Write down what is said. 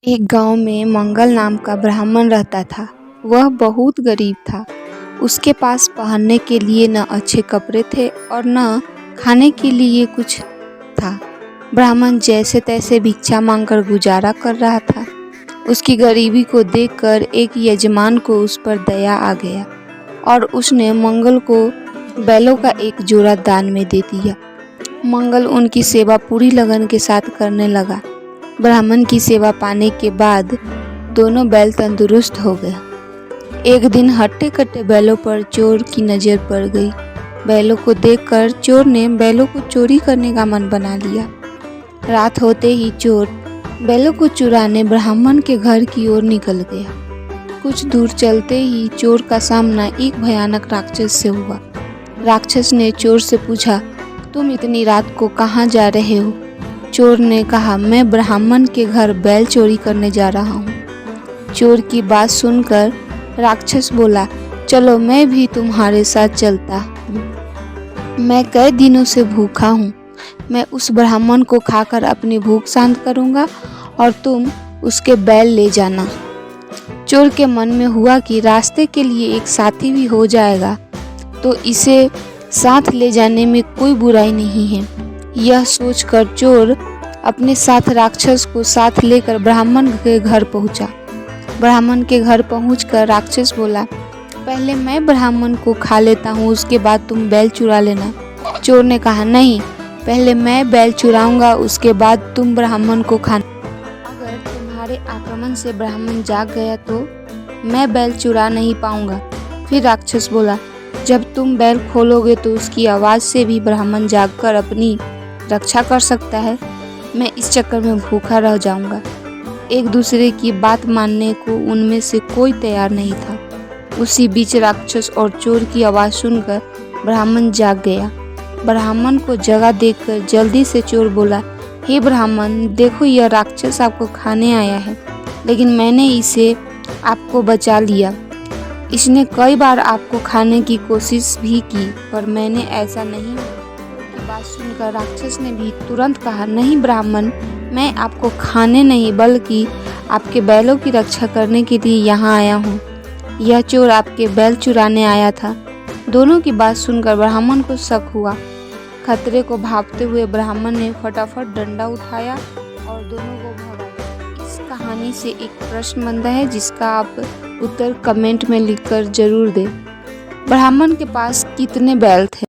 एक गांव में मंगल नाम का ब्राह्मण रहता था। वह बहुत गरीब था। उसके पास पहनने के लिए न अच्छे कपड़े थे और न खाने के लिए कुछ था। ब्राह्मण जैसे तैसे भिक्षा मांगकर गुजारा कर रहा था। उसकी गरीबी को देखकर एक यजमान को उस पर दया आ गया और उसने मंगल को बैलों का एक जोड़ा दान में दे दिया। मंगल उनकी सेवा पूरी लगन के साथ करने लगा। ब्राह्मण की सेवा पाने के बाद दोनों बैल तंदुरुस्त हो गए। एक दिन हट्टे कट्टे बैलों पर चोर की नज़र पड़ गई। बैलों को देखकर चोर ने बैलों को चोरी करने का मन बना लिया। रात होते ही चोर बैलों को चुराने ब्राह्मण के घर की ओर निकल गया। कुछ दूर चलते ही चोर का सामना एक भयानक राक्षस से हुआ। राक्षस ने चोर से पूछा, तुम इतनी रात को कहाँ जा रहे हो? चोर ने कहा, मैं ब्राह्मण के घर बैल चोरी करने जा रहा हूँ। चोर की बात सुनकर राक्षस बोला, चलो मैं भी तुम्हारे साथ चलता हूँ। मैं कई दिनों से भूखा हूँ। मैं उस ब्राह्मण को खाकर अपनी भूख शांत करूँगा और तुम उसके बैल ले जाना। चोर के मन में हुआ कि रास्ते के लिए एक साथी भी हो जाएगा तो इसे साथ ले जाने में कोई बुराई नहीं है। यह सोचकर चोर अपने साथ राक्षस को साथ लेकर ब्राह्मण के घर पहुंचा। ब्राह्मण के घर पहुंचकर राक्षस बोला, पहले मैं ब्राह्मण को खा लेता हूं, उसके बाद तुम बैल चुरा लेना। चोर ने कहा, नहीं, पहले मैं बैल चुराऊंगा, उसके बाद तुम ब्राह्मण को खाना। अगर तुम्हारे आक्रमण से ब्राह्मण जाग गया तो मैं बैल चुरा नहीं पाऊंगा। फिर राक्षस बोला, जब तुम बैल खोलोगे तो उसकी आवाज़ से भी ब्राह्मण जागकर अपनी रक्षा कर सकता है। मैं इस चक्कर में भूखा रह जाऊंगा। एक दूसरे की बात मानने को उनमें से कोई तैयार नहीं था। उसी बीच राक्षस और चोर की आवाज़ सुनकर ब्राह्मण जाग गया। ब्राह्मण को जगा देखकर जल्दी से चोर बोला, हे ब्राह्मण, देखो यह राक्षस आपको खाने आया है, लेकिन मैंने इसे आपको बचा लिया। इसने कई बार आपको खाने की कोशिश भी की, पर मैंने ऐसा नहीं किया। बात सुनकर राक्षस ने भी तुरंत कहा, नहीं ब्राह्मण, मैं आपको खाने नहीं बल्कि आपके बैलों की रक्षा करने के लिए यहाँ आया हूँ। यह चोर आपके बैल चुराने आया था। दोनों की बात सुनकर ब्राह्मण को शक हुआ। खतरे को भांपते हुए ब्राह्मण ने फटाफट डंडा उठाया और दोनों को भगाया। इस कहानी से एक प्रश्न बनता है जिसका आप उत्तर कमेंट में लिखकर जरूर दें। ब्राह्मण के पास कितने बैल थे?